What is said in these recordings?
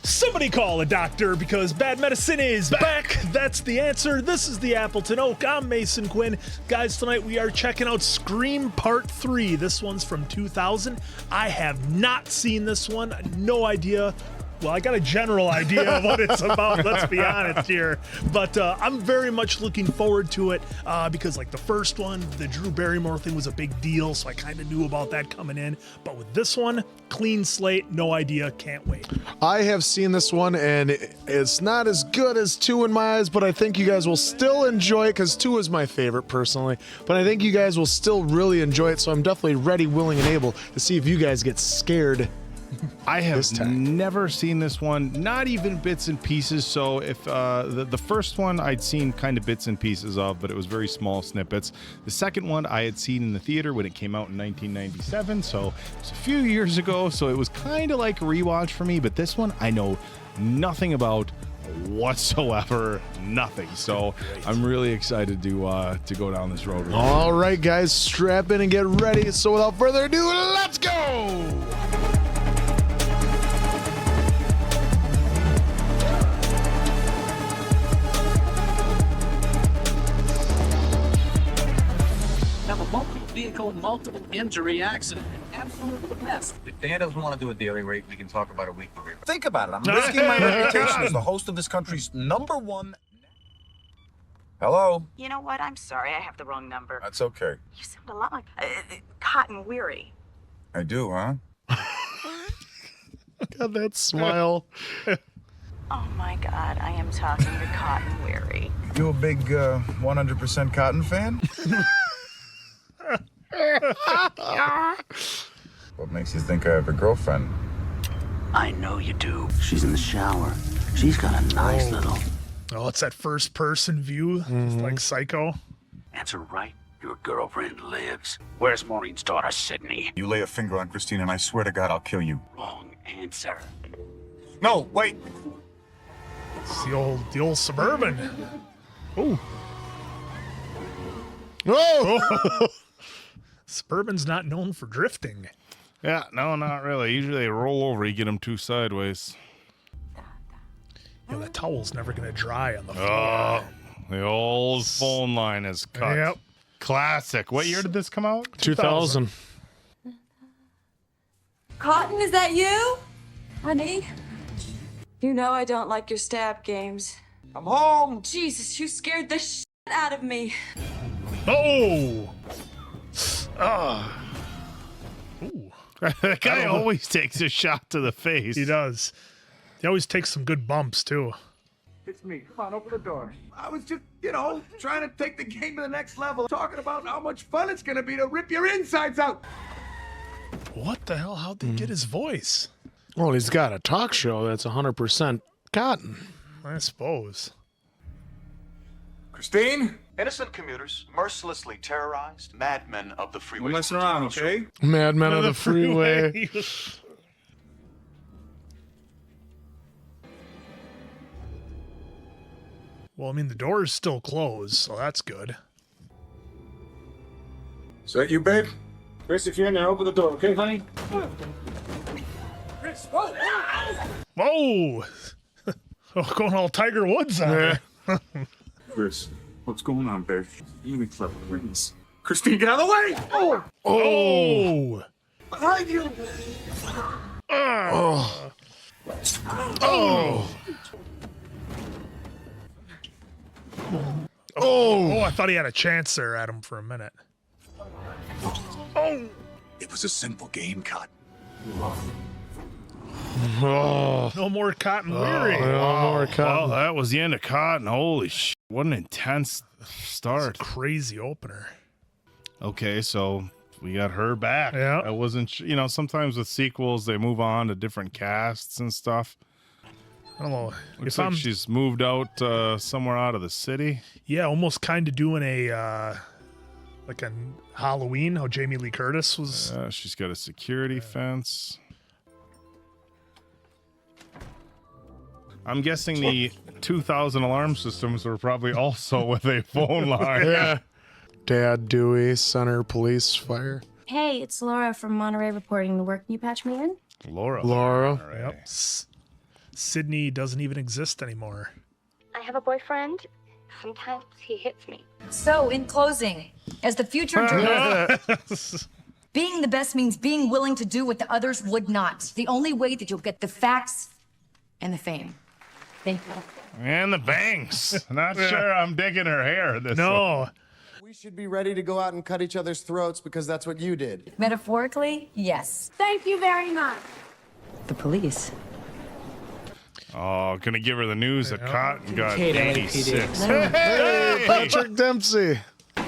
Somebody call a doctor because bad medicine is back. That's the answer. This is the Appleton Oak. I'm Mason Quinn. Guys, tonight we are checking out Scream Part 3. This one's from 2000. I have not seen this one. No idea. Well, I got a general idea of what it's about, let's be honest here. But I'm very much looking forward to it because, like, the first one, the Drew Barrymore thing was a big deal, so I kind of knew about that coming in. But with this one, clean slate, no idea, can't wait. I have seen this one, and it's not as good as 2 in my eyes, but I think you guys will still enjoy it because 2 is my favorite personally. But I think you guys will still really enjoy it, so I'm definitely ready, willing, and able to see if you guys get scared. I have never seen this one, not even bits and pieces. So if the first one I'd seen kind of bits and pieces of, but it was very small snippets. The second one I had seen in the theater when it came out in 1997, so it's a few years ago. So it was kind of like a rewatch for me. But this one I know nothing about whatsoever, nothing. So I'm really excited to go down this road. All right, guys, strap in and get ready. So without further ado, let's go! Have a multiple-vehicle, multiple injury accident. Absolute mess. If Dan doesn't want to do a daily rate, we can talk about a weekly rate. Think about it. I'm risking my reputation as the host of this country's #1. Hello? You know what? I'm sorry. I have the wrong number. That's okay. You sound a lot like Cotton Weary. I do, huh? Got that smile. Oh my God, I am talking to Cotton Weary. You a big 100% Cotton fan? What makes you think I have a girlfriend? I know you do. She's in the shower. She's got a nice little... Oh, it's that first person view, It's like Psycho. Answer right. Your girlfriend lives. Where's Maureen's daughter, Sydney? You lay a finger on Christine and I swear to God I'll kill you. Wrong answer. No, wait. It's the old Suburban. Oh. Oh! Suburban's not known for drifting. Yeah, no, not really. Usually they roll over, you get them 2 sideways. You know, that towel's never going to dry on the floor. Oh, the old phone line is cut. Yep. Classic. What year did this come out? 2000. Cotton, is that you? Honey? You know I don't like your stab games. I'm home. Jesus, you scared the shit out of me. Oh! Ooh. That guy always takes a shot to the face. He does. He always takes some good bumps, too. It's me. Come on, open the door. I was just, trying to take the game to the next level. Talking about how much fun it's going to be to rip your insides out. What the hell? How'd they get his voice? Well, he's got a talk show that's 100% Cotton. I suppose. Christine? Innocent commuters mercilessly terrorized, madmen of the freeway. We're messing around, okay? Madmen of the freeway. Well, I mean, the door is still closed, so that's good. Is that you, babe? Chris, if you're in there, open the door, okay, honey? Chris, whoa! Whoa! Oh, going all Tiger Woods on there. Chris, what's going on, babe? You be clever, please. Christine, get out of the way! Oh! Oh! Behind you! Oh! Oh! Oh, I thought he had a chance there at him for a minute. Oh! It was a simple game, Cotton. Oh. No more Cotton Weary. No more Well, Cotton. that was the end of Cotton. Holy shit. What an intense start. Crazy opener. Okay, so we got her back. Yeah. I wasn't, sometimes with sequels, they move on to different casts and stuff. I don't know. Looks like she's moved out somewhere out of the city. Yeah, almost kind of doing a like a Halloween, how Jamie Lee Curtis was. She's got a security fence. I'm guessing the 2000 alarm systems were probably also with a phone line. Yeah. Dad, Dewey, Center, Police, Fire. Hey, it's Laura from Monterey reporting to work. Can you patch me in? Laura. Yep. Sydney doesn't even exist anymore. I have a boyfriend. Sometimes he hits me. So, in closing, as the future journalist, being the best means being willing to do what the others would not. The only way that you'll get the facts and the fame. Thank you. And the bangs. Not sure I'm digging her hair. No. We should be ready to go out and cut each other's throats because that's what you did. Metaphorically, yes. Thank you very much. The police. Oh, gonna give her the news that Cotton got Kate, 86. Hey, Patrick Dempsey.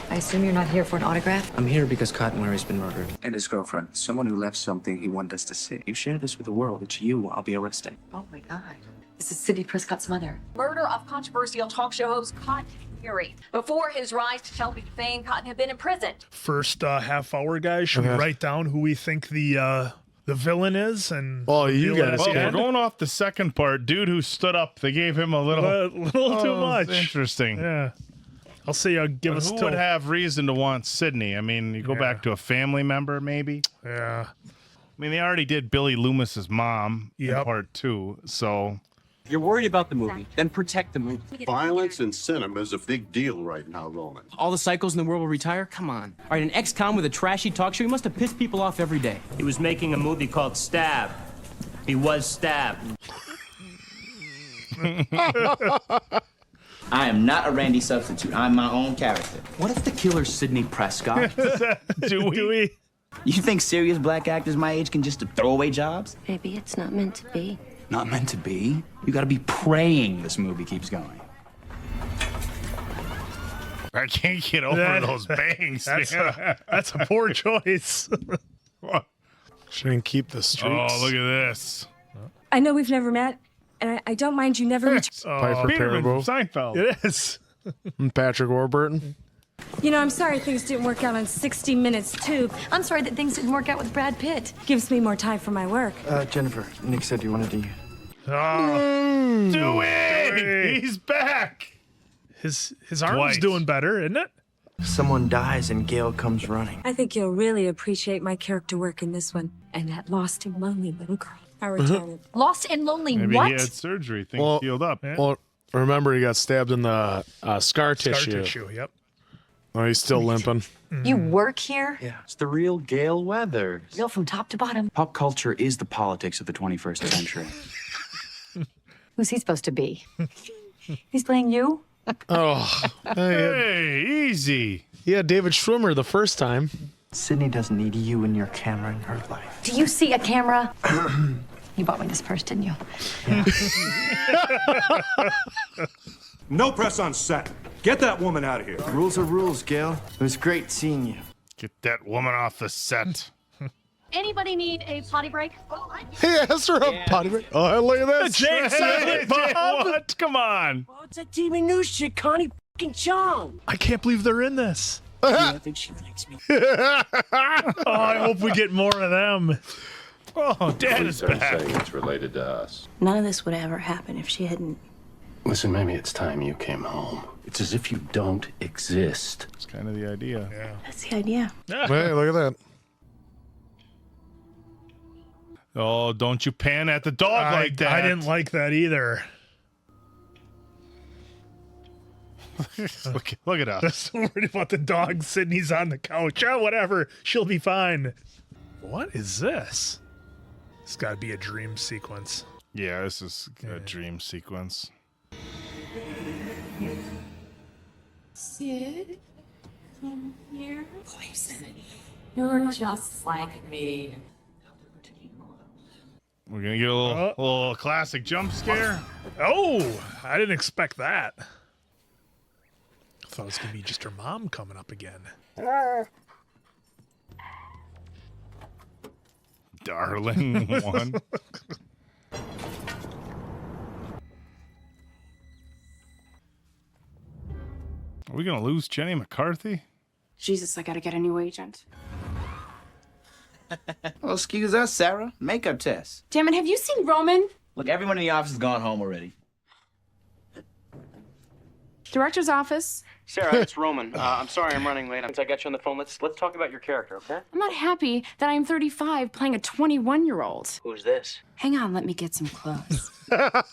I assume you're not here for an autograph? I'm here because Cotton Weary's been murdered. And his girlfriend, someone who left something he wanted us to see. You share this with the world. It's you I'll be arresting. Oh my God. This is Sidney Prescott's mother. Murder of controversial talk show host Cotton Weary. Before his rise to television fame, Cotton had been imprisoned. First half hour, guys. Should we write down who we think the villain is? And Oh, you reveal it guys at the We're end? going off the second part. Dude who stood up, they gave him a little too much. Interesting. Yeah. I'll say give us Who till. would have reason to want Sydney? I mean, you go back to a family member, maybe. Yeah. I mean, they already did Billy Loomis's mom in Yep. part 2, so You're worried about the movie, then protect the movie. Violence in cinema is a big deal right now, Roman. All the psychos in the world will retire? Come on. All right, an ex-con with a trashy talk show, he must have pissed people off every day. He was making a movie called Stab. He was stabbed. I am not a Randy substitute. I'm my own character. What if the killer's Sidney Prescott? Do we? You think serious black actors my age can just throw away jobs? Maybe it's not meant to be. Not meant to be. You gotta be praying this movie keeps going. I can't get over those bangs. That's a poor choice. Shouldn't keep the streaks. Oh, look at this. I know we've never met, and I don't mind you never. Piper Peterman from Perabo Seinfeld. It is. and Patrick Warburton. You know, I'm sorry things didn't work out on 60 Minutes, too. I'm sorry that things didn't work out with Brad Pitt. Gives me more time for my work. Jennifer, Nick said you wanted to. Dewey! He's back! His arm's Twice. doing better, isn't it? Someone dies and Gail comes running. I think you'll really appreciate my character work in this one. And that lost and lonely little girl. I returned. Lost and lonely Maybe what? he had surgery. Things Well- healed up. Well, remember he got stabbed in the scar tissue. Yep. Oh, he's still limping. You work here? Yeah, it's the real Gail Weathers. Real from top to bottom. Pop culture is the politics of the 21st century. Who's he supposed to be? He's playing you? Oh, Hey, easy. yeah, David Schwimmer the first time. Sydney doesn't need you and your camera in her life. Do you see a camera? You bought me this purse, didn't you? No press on set. Get that woman out of here. Rules are rules, Gail. It was great seeing you. Get that woman off the set. Anybody need a potty break? He asked her a potty break. Oh, look at this. Jake Silent Bob. What? Come on. Oh, it's that TV news shit, Connie fucking Chung. I can't believe they're in this. I think she likes me. Oh, I hope we get more of them. Oh, Dad is back. It's related to us. None of this would ever happen if she hadn't. Listen, maybe it's time you came home. It's as if you don't exist. That's kind of the idea. Yeah. That's the idea. Hey, look at that. Oh, don't you pan at the dog like that. I didn't like that either. Look at us. So worried about the dog. Sydney's on the couch. Oh, whatever. She'll be fine. What is this? It's got to be a dream sequence. Yeah, this is a dream sequence. Sid, come here. Poison. You're just like me. We're gonna get a little classic jump scare. Oh, I didn't expect that. I thought it was going to be just her mom coming up again. Darling one. Are we gonna lose Jenny McCarthy? Jesus, I gotta get a new agent. Well, excuse us, Sarah. Makeup test. Damn it, have you seen Roman? Look, everyone in the office has gone home already. Director's office. Sarah, it's Roman. I'm sorry I'm running late. Since I got you on the phone, let's talk about your character, okay? I'm not happy that I'm 35 playing a 21-year-old. Who's this? Hang on, let me get some clothes. And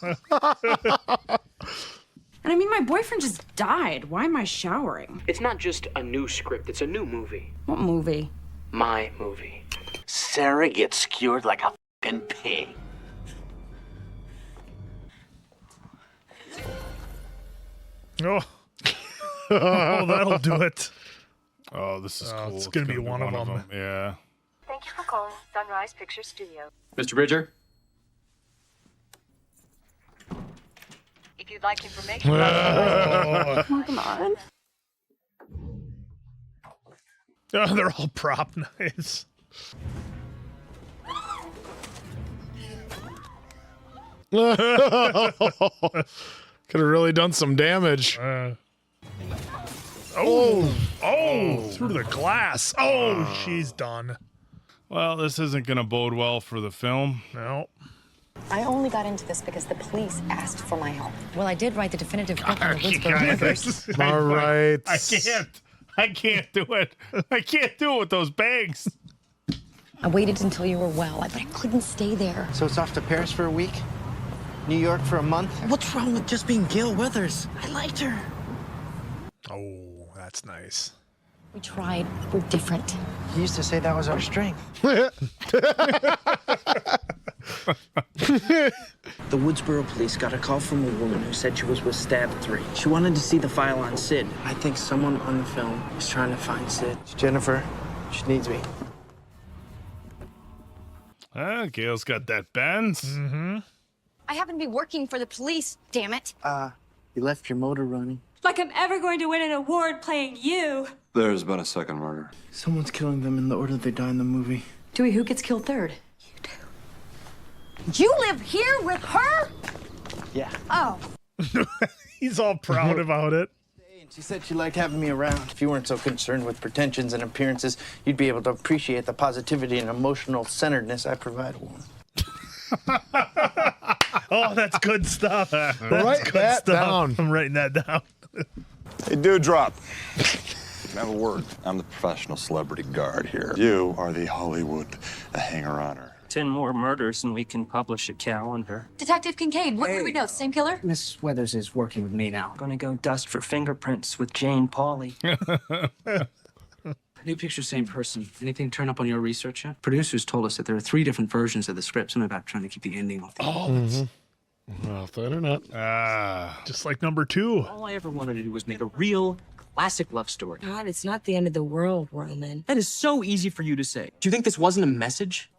I mean, my boyfriend just died. Why am I showering? It's not just a new script, it's a new movie. What movie? My movie. Sarah gets skewered like a fucking pig. Oh. Oh, that'll do it. Oh, this is cool. It's gonna be one of them. Yeah. Thank you for calling Sunrise Picture Studio. Mr. Bridger? If you'd like information, Oh, Come on. they're all prop knives. Could have really done some damage. Through the glass. Oh, she's done. Well, this isn't going to bode well for the film. No. I only got into this because the police asked for my help. Well, I did write the definitive book on the Woodsboro Rippers. All right. I can't do it. I can't do it with those bags. I waited until you were well, but I couldn't stay there. So it's off to Paris for a week? New York for a month? What's wrong with just being Gail Weathers? I liked her. Oh, that's nice. We tried. We're different. You used to say that was our strength. The Woodsboro police got a call from a woman who said she was with Stab 3. She wanted to see the file on Sid. I think someone on the film is trying to find Sid. It's Jennifer. She needs me. Gail's got that Benz. Mm-hmm. I happen to be working for the police, damn it. You left your motor running. Like I'm ever going to win an award playing you. There's been a second murder. Someone's killing them in the order they die in the movie. Dewey, who gets killed third? You do. You live here with her? Yeah. Oh. He's all proud about it. She said she liked having me around. If you weren't so concerned with pretensions and appearances, you'd be able to appreciate the positivity and emotional centeredness I provide a woman. Oh, that's good stuff. That's Write good that stuff. down. I'm writing that down. Hey, dude, drop. Have a word. I'm the professional celebrity guard here. You are the Hollywood hanger-oner. 10 more murders and we can publish a calendar. Detective Kincaid, what do we know? Same killer? Miss Weathers is working with me now. Gonna go dust for fingerprints with Jane Pauley. New picture, same person. Anything turn up on your research yet? Producers told us that there are 3 different versions of the script. Something about trying to keep the ending off the Off the internet. Just like number 2. All I ever wanted to do was make a real classic love story. God, it's not the end of the world, Roman. That is so easy for you to say. Do you think this wasn't a message?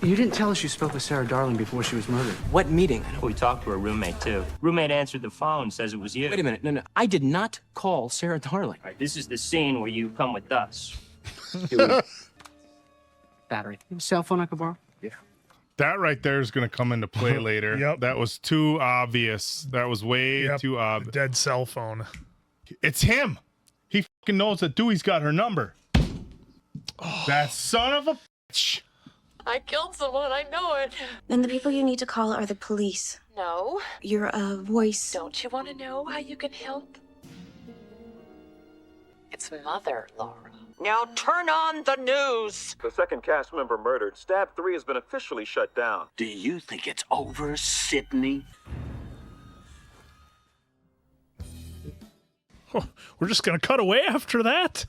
You didn't tell us you spoke with Sarah Darling before she was murdered. What meeting? We talked to her roommate, too. Roommate answered the phone, says it was you. Wait a minute. No. I did not call Sarah Darling. All right, this is the scene where you come with us. Battery. Cell phone I could borrow? Yeah. That right there is going to come into play later. Yep. That was too obvious. That was way too obvious. Dead cell phone. It's him. He fucking knows that Dewey's got her number. That son of a bitch. I killed someone, I know it. And the people you need to call are the police. No. You're a voice. Don't you want to know how you can help? It's Mother, Laura. Now turn on the news. The second cast member murdered. Stab 3 has been officially shut down. Do you think it's over, Sydney? Oh, we're just going to cut away after that?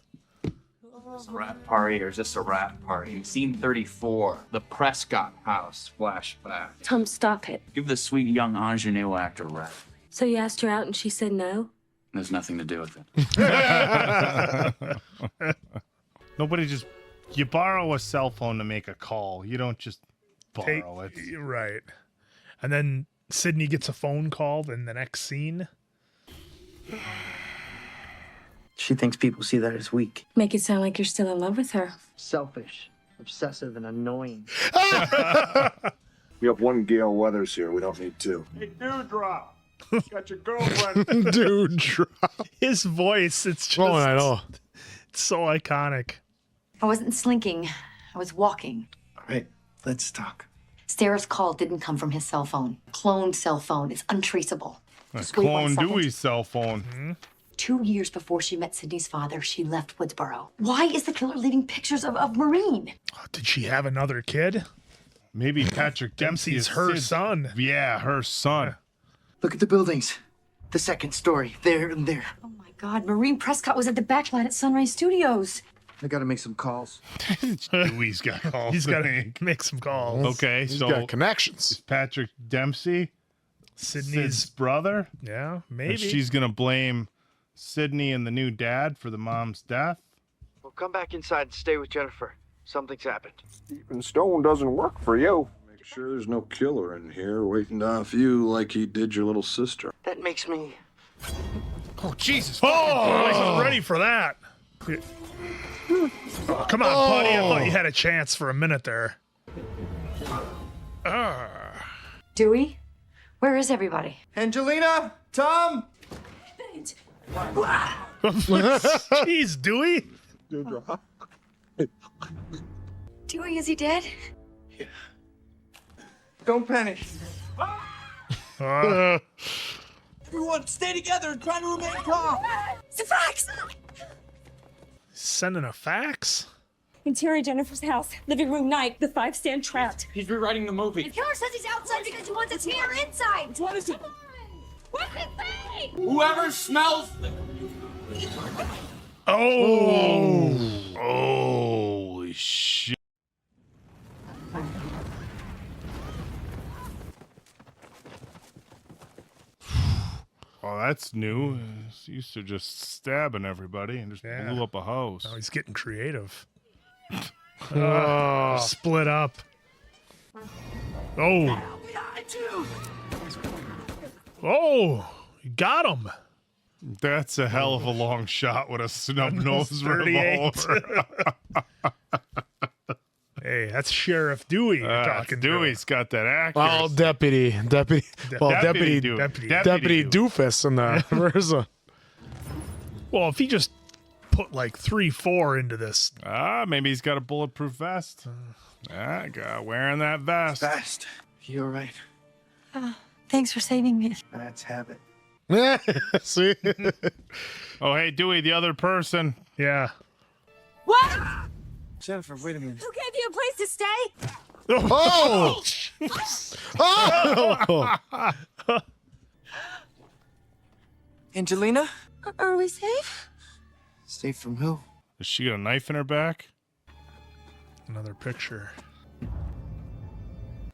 Is this a rap party or is this a rap party? Scene 34, the Prescott house flashback. Tom, stop it. Give the sweet young ingenue actor rap. So you asked her out and she said no? There's nothing to do with it. Nobody just... You borrow a cell phone to make a call. You don't just borrow it. Right. And then Sydney gets a phone call in the next scene. She thinks people see that as weak. Make it sound like you're still in love with her. Selfish, obsessive, and annoying. We have one Gail Weathers here. We don't need 2. Hey, dude, drop. Got your girlfriend. Dude, drop. His voice, it's just... Oh, I know. It's so iconic. I wasn't slinking. I was walking. All right, let's talk. Sarah's call didn't come from his cell phone. Cloned cell phone. It's untraceable. That's Just wait 1 Clone second. Dewey's cell phone. 2 years before she met Sydney's father, she left Woodsboro. Why is the killer leaving pictures of Maureen? Did she have another kid? Maybe Patrick Dempsey is her Sid's- son. Yeah, her son. Look at the buildings. The second story. There and there. Oh my God, Maureen Prescott was at the backline at Sunrise Studios. I gotta make some calls. Dewey's got calls. He's to got to make. make some calls. Okay, He's so got connections. is Patrick Dempsey Sid's Sydney's brother? Yeah, And maybe. she's gonna blame Sydney and the new dad for the mom's death. Well, come back inside and stay with Jennifer. Something's happened. Keeping stone doesn't work for you. Make sure there's no killer in here waiting off you like he did your little sister. That makes me. Oh, Jesus. Oh, I wasn't ready for that. Oh, come on, Putty. I thought you had a chance for a minute there. Dewey, where is everybody? Angelina, Tom. Jeez, Dewey. Dewey, is he dead? Don't panic. Everyone, stay together and try to remain calm. It's a fax! Sending a fax? Interior Jennifer's house. Living room night. The 5 stand trapped. He's rewriting the movie. The killer says he's outside because he wants us here inside. What is it? What's it say? Whoever smells. Oh. Holy shit. Oh, that's new. He used to just stabbing everybody and just Yeah. blew up a house. Now he's getting creative. Oh. Split up. Oh. Oh. You got him. That's a hell of a long shot with a snub-nosed 38. revolver. Hey, that's Sheriff Dewey you're talking to. Dewey's got that accuracy. Well, deputy Deputy Doofus in the Versa. Well, if he just put like 3-4 into this. Maybe he's got a bulletproof vest. Wearing that vest. Fast. You all right? Thanks for saving me. Let's have it. See? Oh, hey, Dewey, the other person. Yeah. What? Jennifer, wait a minute. Who gave you a place to stay? Oh! Oh! Angelina? Are we safe? Safe from who? Does she got a knife in her back? Another picture.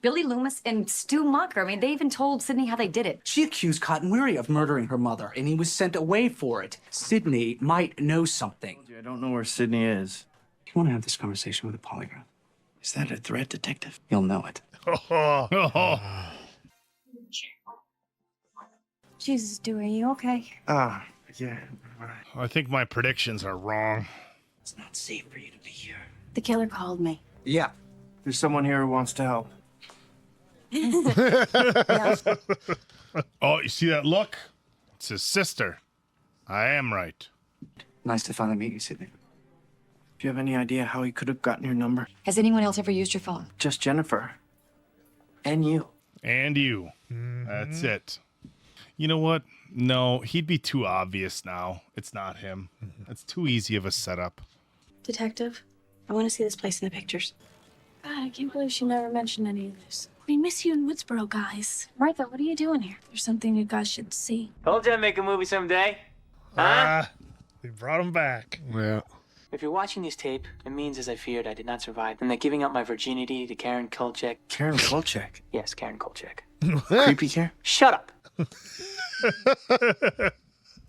Billy Loomis and Stu Mocker. I mean, they even told Sydney how they did it. She accused Cotton Weary of murdering her mother, and he was sent away for it. Sydney might know something. I don't know where Sydney is. You want to have this conversation with a polygraph? Is that a threat, detective? You'll know it. Jesus, Dewey, are you okay? Yeah. I think my predictions are wrong. It's not safe for you to be here. The killer called me. Yeah. There's someone here who wants to help. Oh, you see that look? It's his sister. I am right. Nice to finally meet you, Sydney. Do you have any idea how he could have gotten your number? Has anyone else ever used your phone? Just Jennifer. And you. And you. That's it. You know what? No, he'd be too obvious now. It's not him. It's too easy of a setup. Detective, I want to see this place in the pictures. God, I can't believe she never mentioned any of this. We miss you in Woodsboro, guys. Martha, what are you doing here? There's something you guys should see. Told you I'd make a movie someday. They brought him back. Yeah. If you're watching this tape, it means, as I feared, I did not survive, and that giving up my virginity to Karen Kolchak. Karen Kolchak? Yes, Karen Kolchak. Creepy Karen? Shut up!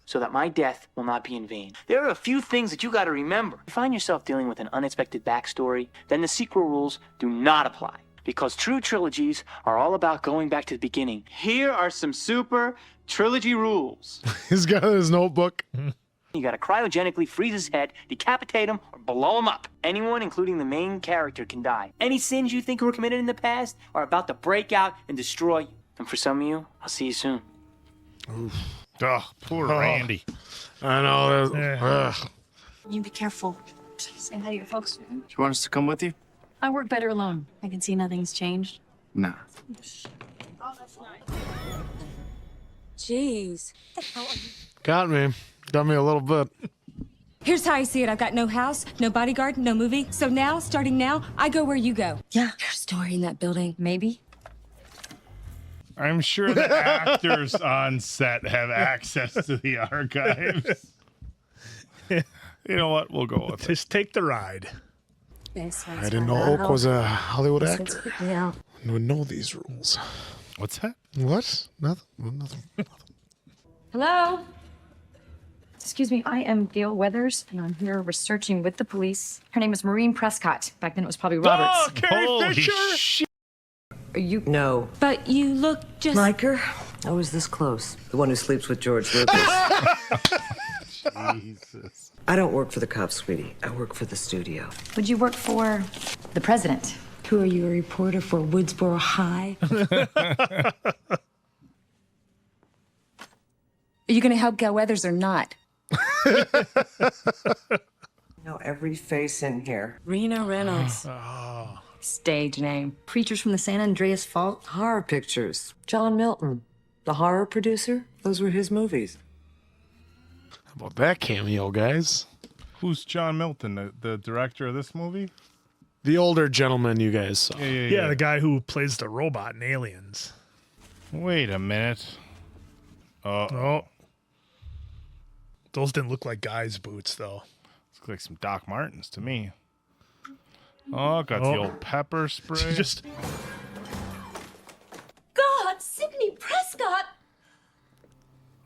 So that my death will not be in vain. There are a few things that you gotta remember. If you find yourself dealing with an unexpected backstory, then the sequel rules do not apply. Because true trilogies are all about going back to the beginning. Here are some super trilogy rules. He's got his notebook. You gotta cryogenically freeze his head, decapitate him, or blow him up. Anyone, including the main character, can die. Any sins you think were committed in the past are about to break out and destroy you. And for some of you, I'll see you soon. Oh, poor Randy. I know. Ugh. You be careful. Say hi to your folks. Do you want us to come with you? I work better alone. I can see nothing's changed. Nah. Jeez. Got me a little bit. Here's how I see it. I've got no house, no bodyguard, no movie. So now, starting now, I go where you go. Yeah, there's a story in that building. Maybe. I'm sure the actors on set have access to the archives. You know what? We'll go with it. Just take the ride. I didn't know Oak was a Hollywood actor. Yeah. I would know these rules. What's that? What? Nothing. Hello? Excuse me, I am Gail Weathers, and I'm here researching with the police. Her name is Maureen Prescott. Back then it was probably Roberts. Oh, Carrie Holy Fisher! shit. Are you... No. But you look just... Like her? I was this close. The one who sleeps with George Lucas. Jesus. I don't work for the cops, sweetie. I work for the studio. Would you work for the president? Who are you, a reporter for Woodsboro High? Are you going to help Gail Weathers or not? Know every face in here. Rena Reynolds. Stage name. Preachers from the San Andreas Fault. Horror pictures. John Milton, the horror producer. Those were his movies. How about that cameo, guys? Who's John Milton, the director of this movie? The older gentleman you guys saw. Yeah, the guy who plays the robot in Aliens. Wait a minute. Oh. Those didn't look like guys' boots, though. Looks like some Doc Martens to me. Oh, got the old pepper spray. Just God, Sydney Prescott.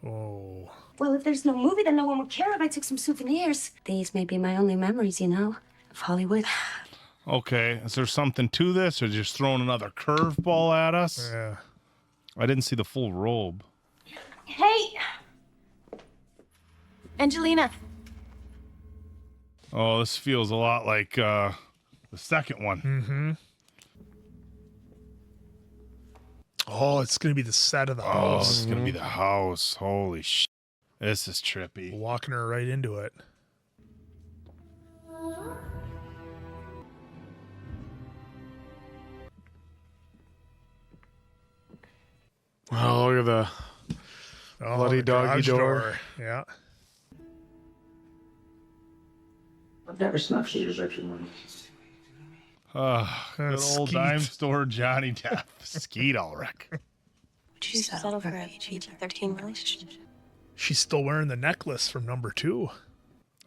Oh. Well, if there's no movie, then no one would care if I took some souvenirs. These may be my only memories, you know, of Hollywood. Okay, is there something to this, or just throwing another curveball at us? Yeah. I didn't see the full robe. Hey, Angelina. Oh, this feels a lot like the second one. Mm-hmm. Oh, it's going to be the set of the house. It's going to be the house. Holy shit. This is trippy. Walking her right into it. Oh, look at the bloody doggy garage door. Yeah. I've never snuffed your bedroom money. Good old Skeet. dime store Johnny Depp. Skeet Ulrich. Would you settle for a PG-13 relationship? She's still wearing the necklace from number 2.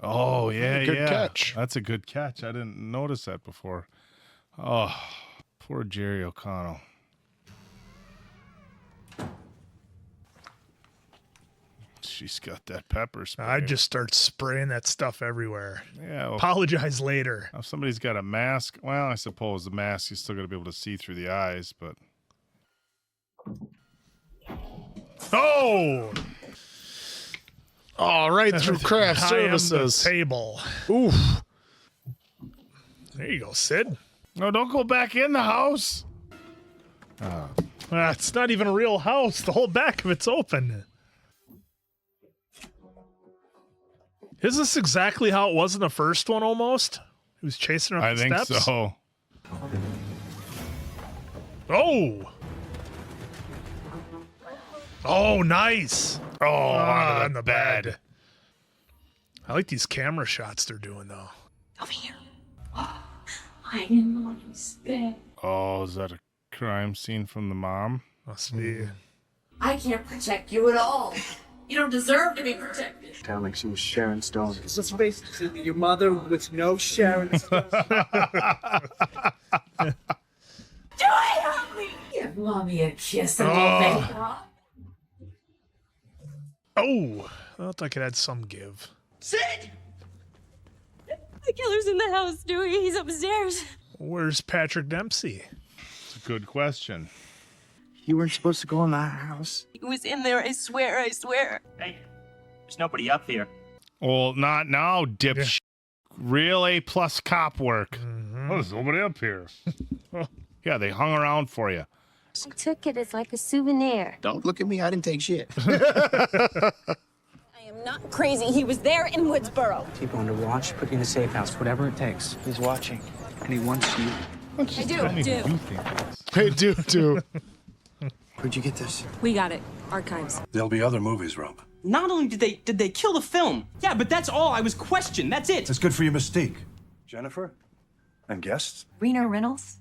Oh, yeah, Good yeah. catch. That's a good catch. I didn't notice that before. Oh, poor Jerry O'Connell. She's got that pepper spray. I'd just start spraying that stuff everywhere. Yeah. Well, Apologize later. if somebody's got a mask, well, I suppose the mask, you still got to be able to see through the eyes, but. Oh! All right, through craft I am the services. table. Oof. There you go, Sid. No, don't go back in the house. It's not even a real house. The whole back of it's open. Is this exactly how it was in the first one almost? He was chasing her up I the think steps? so. Oh! Oh, nice. Oh, on the bed. I like these camera shots they're doing, though. Over here. I didn't want to spit. Oh, is that a crime scene from the mom? Must be. I can't protect you at all. You don't deserve to be protected. Sound like she was Sharon Stone. So it's basically your mother with no Sharon Stone. Do it, help me! Give mommy a kiss and we'll make up. Oh! I thought I could add some give. Sid! The killer's in the house, Dewey. He's upstairs. Where's Patrick Dempsey? It's a good question. You weren't supposed to go in that house. He was in there, I swear, I swear. Hey, there's nobody up here. Well, not now, dipshit. Real A+ cop work. Oh, there's nobody up here. Yeah, they hung around for you. She took it as like a souvenir. Don't look at me. I didn't take shit. I am not crazy. He was there in Woodsboro. Keep on to watch, put you in a safe house, whatever it takes. He's watching, and he wants you. I do. Tell me who you think it is. Hey, dude. Where'd you get this? We got it. Archives. There'll be other movies, Rob. Not only did they kill the film, yeah, but that's all. I was questioned. That's it. It's good for your mystique. Jennifer? And guests? Rena Reynolds?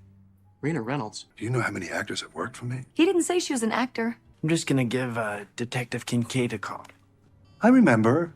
Rena Reynolds. Do you know how many actors have worked for me? He didn't say she was an actor. I'm just gonna give Detective Kincaid a call. I remember.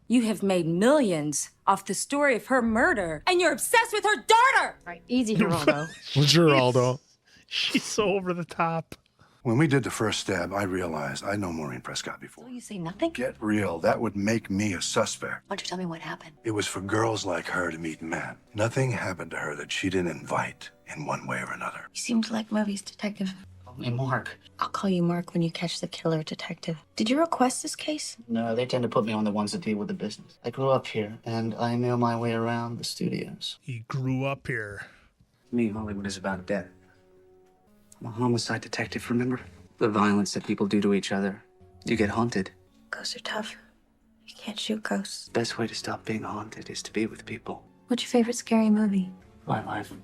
You have made millions off the story of her murder, and you're obsessed with her daughter! Right, easy, Geraldo. Geraldo. She's so over the top. When we did the first stab, I realized I'd known Maureen Prescott before. So you say nothing? Get real. That would make me a suspect. Why don't you tell me what happened? It was for girls like her to meet men. Nothing happened to her that she didn't invite in one way or another. You seem to like movies, Detective. Call me Mark. I'll call you Mark when you catch the killer, Detective. Did you request this case? No, they tend to put me on the ones that deal with the business. I grew up here, and I know my way around the studios. He grew up here. To me, Hollywood is about death. I'm a homicide detective, remember? The violence that people do to each other. You get haunted. Ghosts are tough. You can't shoot ghosts. The best way to stop being haunted is to be with people. What's your favorite scary movie? My life.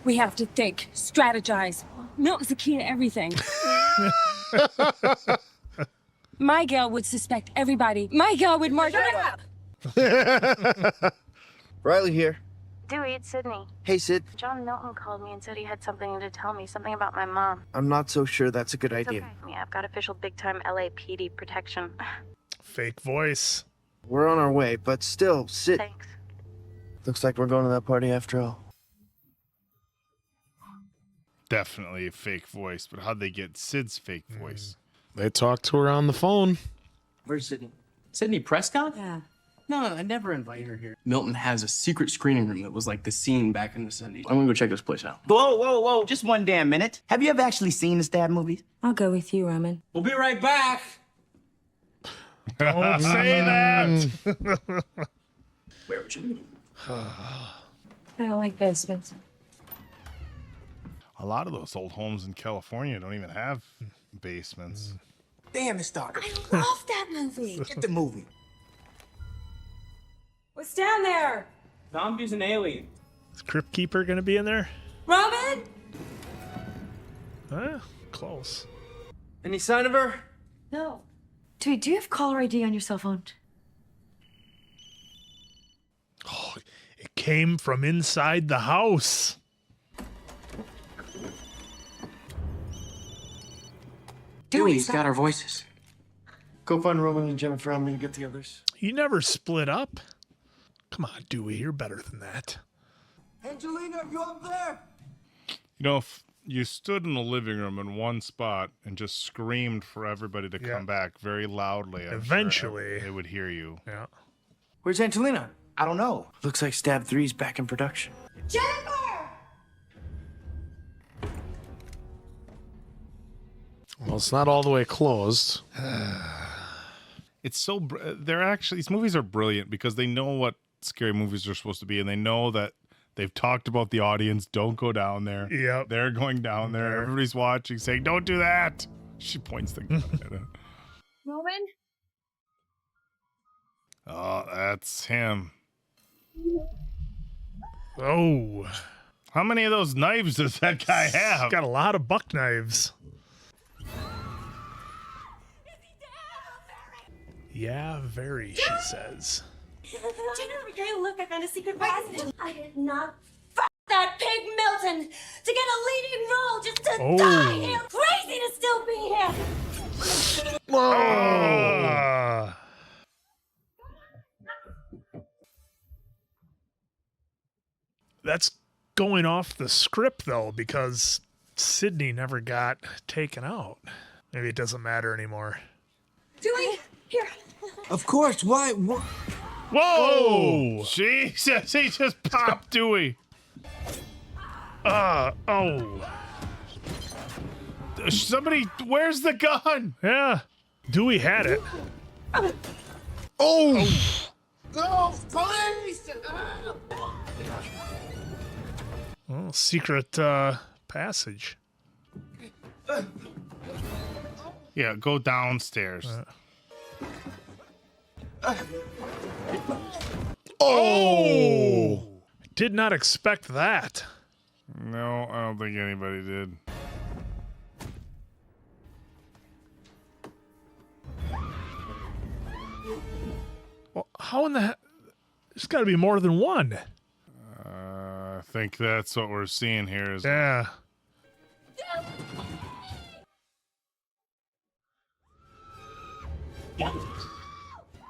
We have to think, strategize. Milton's the key to everything. My gal would suspect everybody. My gal would mark it up. Riley here. Dewey, it's Sydney. Hey, Sid. John Milton called me and said he had something to tell me, something about my mom. I'm not so sure that's a good It's idea. okay. Yeah, I've got official big-time LAPD protection. Fake voice. We're on our way, but still, Sid. Thanks. Looks like we're going to that party after all. Definitely a fake voice, but how'd they get Sid's fake voice? They talked to her on the phone. Where's Sydney? Sydney Prescott? Yeah. No, I never invite her here. Milton has a secret screening room that was like the scene back in the 70s. I'm gonna go check this place out. Whoa. Just one damn minute. Have you ever actually seen the stab movies? I'll go with you, Roman. We'll be right back. Don't say that. Where would you? I don't like basements. A lot of those old homes in California don't even have basements. Damn, it's dark. I love that movie. Get the movie. What's down there? Zombies and aliens. Is Crypt Keeper gonna be in there? Roman? Close. Any sign of her? No. Dewey, do you have caller ID on your cell phone? Oh, it came from inside the house. Dewey's got our voices. Go find Roman and Jennifer. I'm gonna get the others. You never split up. Come on, Dewey, you're better than that. Angelina, you up there? You know, if you stood in the living room in one spot and just screamed for everybody to come back very loudly, I'm Eventually. sure they would hear you. Yeah. Where's Angelina? I don't know. Looks like Stab 3's back in production. Jennifer! Well, it's not all the way closed. It's so they're actually these movies are brilliant because they know what scary movies are supposed to be, and they know that they've talked about the audience. Don't go down there. Yep. They're going down there. Everybody's watching, saying, "Don't do that." She points the gun at it. Roman? Oh, that's him. Oh. How many of those knives does that guy have? He's got a lot of buck knives. Yeah, very, she says. Jennifer, you look, I found a secret passage. I did not fuck that pig Milton to get a leading role just to die here. Crazy to still be here. Whoa. That's going off the script, though, because Sydney never got taken out. Maybe it doesn't matter anymore. Dewey, here. Of course. Why? Whoa! Jesus, he just popped Dewey. Somebody, where's the gun? Yeah, Dewey had it. Oh! No, police! Oh, secret passage. Yeah, go downstairs. Oh! Did not expect that. No, I don't think anybody did. Well, how in the heck? There's got to be more than one. I think that's what we're seeing here. Is Yeah.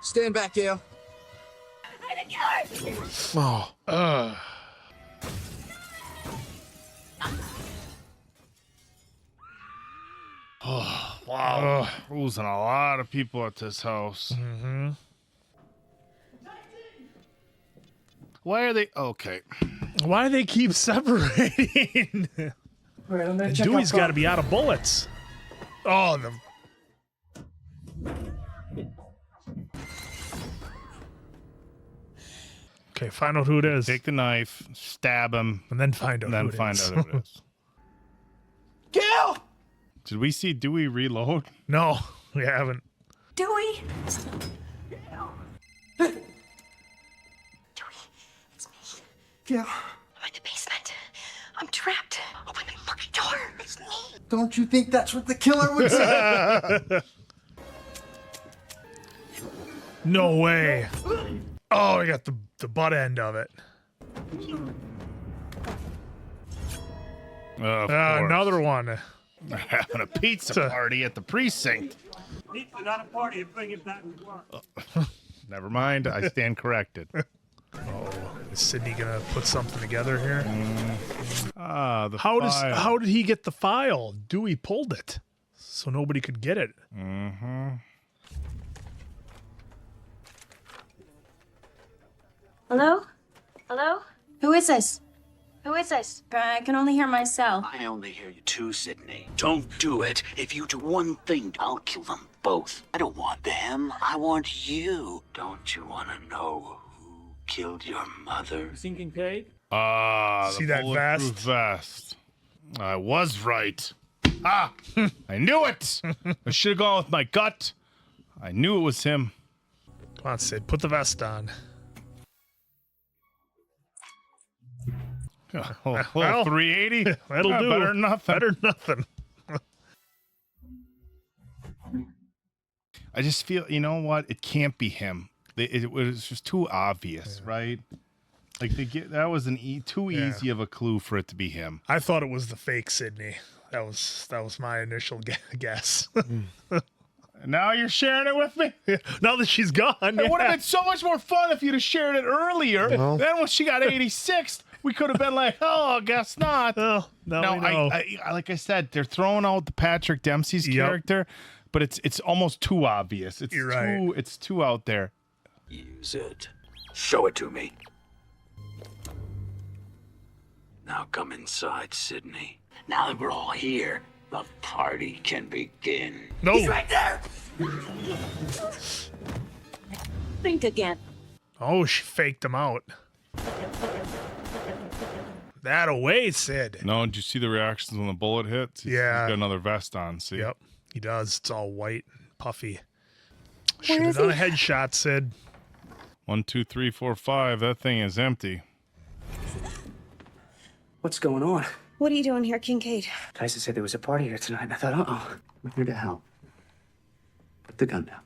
Stand back, Gail. Oh. Oh, wow. Losing a lot of people at this house. Mm-hmm. Why are they okay? Why do they keep separating? All right, I'm gonna And check Dewey's out got to be out of bullets. Oh, the. Okay, find out who it is. Take the knife, stab him, and then find out and then who it find is. out who it is. Gail! Did we see Dewey reload? No, we haven't. Dewey! Gail, I'm in the basement. I'm trapped. Open the fucking door. It's me. don't you think that's what the killer would say? No way. Oh, I got the butt end of it. Of course. Another one. They're having a pizza party at the precinct. Pizza, not a party. Bring it back to work. Never mind. I stand corrected. Oh, is Sydney gonna put something together here? The file. How did he get the file? Dewey pulled it, so nobody could get it. Mm-hmm. Hello? Hello? Who is this? Who is this? I can only hear myself. I only hear you too, Sydney. Don't do it. If you do one thing, I'll kill them both. I don't want them. I want you. Don't you want to know who killed your mother? Sinking Kincaid? See The that bulletproof vest. I was right. Ah! I knew it! I should have gone with my gut. I knew it was him. Come on, Sid, put the vest on. Oh, Well, 380? That'll do. Better than nothing. Better than nothing. I just feel, you know what? It can't be him. It was just too obvious, right? Like that was too easy of a clue for it to be him. I thought it was the fake Sydney. That was my initial guess. And now you're sharing it with me? Now that she's gone, It would have been so much more fun if you'd have shared it earlier. Well. Then when she got 86th, we could have been like, oh, I guess not. Well, now we know. I like I said, they're throwing out the Patrick Dempsey's character, but it's almost too obvious. You're right. It's too out there. Use it. Show it to me. Now come inside, Sydney. Now that we're all here, the party can begin. No. He's right there! Think again. Oh, she faked him out. That away, Sid. No, did you see the reactions when the bullet hits? He's got another vest on, see? Yep, he does. It's all white and puffy. Where Should have is done a he? headshot, Sid. 1, 2, 3, 4, 5. That thing is empty. What's going on? What are you doing here, Kincaid? Tyson said there was a party here tonight, and I thought, I'm here to help. Put the gun down.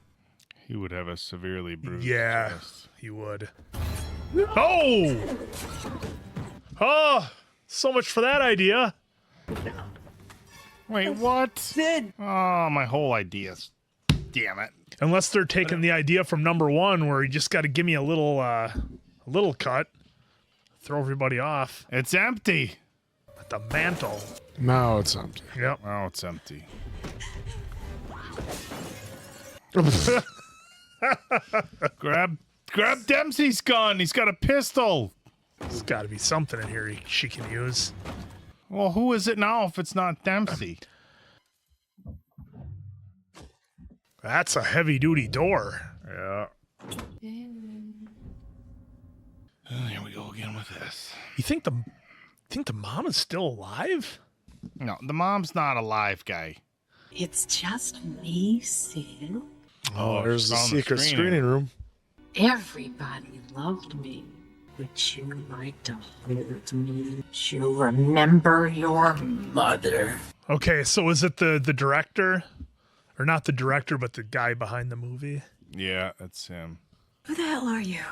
He would have a severely bruised Yeah, chest. he would. Oh! Oh, so much for that idea. Wait, what? Sid! Oh, my whole idea. Damn it. Unless they're taking the idea from number one, where you just got to give me a little cut, throw everybody off. It's empty. At the mantle. Now it's empty. Yep. Now it's empty. Grab Dempsey's gun. He's got a pistol. There's got to be something in here she can use. Well, who is it now if it's not Dempsey? That's a heavy-duty door. Yeah. Here we go again with this. You think the mom is still alive? No, the mom's not alive, guy. It's just me, Sid. Oh, there's the found the secret screening. screening room. Everybody loved me. Would you like to hold me? You remember your mother. Okay, so is it the director? Or not the director, but the guy behind the movie? Yeah, that's him. Who the hell are you?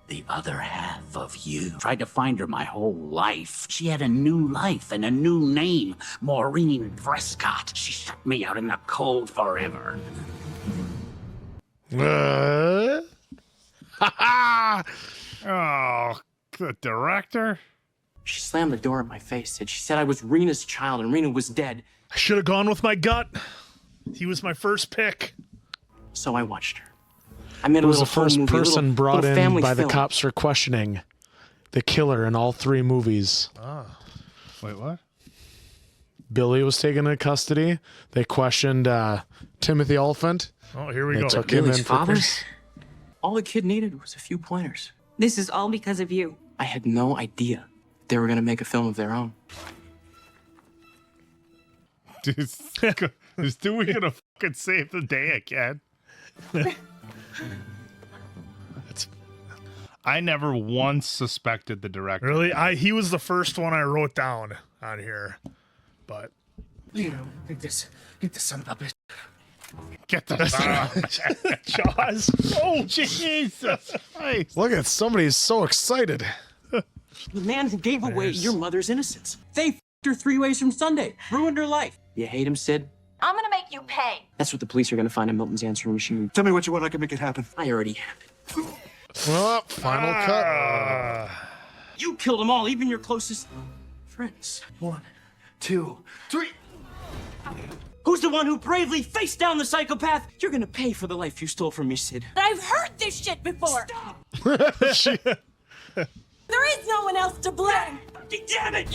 The other half of you. Tried to find her my whole life. She had a new life and a new name. Maureen Prescott. She shut me out in the cold forever. Oh, the director? She slammed the door in my face, Sid. She said I was Rena's child and Rena was dead. I should have gone with my gut. He was my first pick. So I watched her. I made Who a was little the first home movie, person brought little in family by the film. cops for questioning the killer in all 3 movies. Wait, what? Billy was taken into custody. They questioned Timothy Oliphant. Oh, here we They go. took him in for All the kid needed was a few pointers. This is all because of you. I had no idea they were going to make a film of their own. Is Dewey gonna fucking save the day again? I never once suspected the director. Really? He was the first one I wrote down on here. But You know, get this son of a bitch. Get the Jaws. Oh, Jesus Christ. Look at somebody's so excited. The man who gave away your mother's innocence. They f***ed her 3 ways from Sunday. Ruined her life. You hate him, Sid? I'm gonna make you pay. That's what the police are going to find in Milton's answering machine. Tell me what you want, I can make it happen. I already have it. Well, final cut. You killed them all, even your closest friends. 1, 2, 3. Who's the one who bravely faced down the psychopath? You're going to pay for the life you stole from me, Sid. I've heard this shit before. There is no one else to blame. Damn it!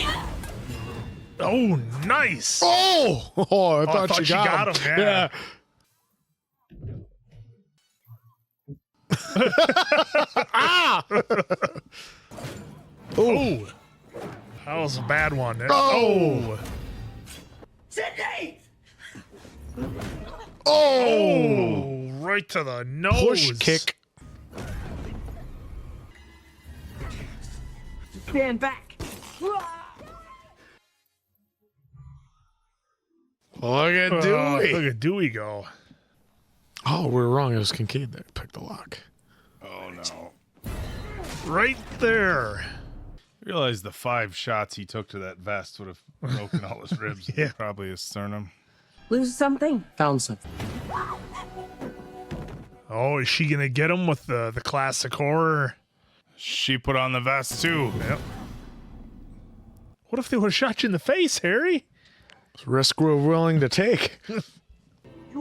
Oh, nice. Oh, I thought she got him. Yeah. Oh, that was a bad one. Oh. Sydney! Oh, right to the nose. Push kick. Stand back. Look at Dewey. Look at Dewey go. Oh, we're wrong. It was Kincaid that picked the lock. Oh no. Right there. Realize the 5 shots he took to that vest would have broken all his ribs. Yeah. Probably his sternum. Lose something? Found something. Oh, is she gonna get him with the classic horror? She put on the vest too. Yep. What if they would have shot you in the face, Harry? Risk we're willing to take. You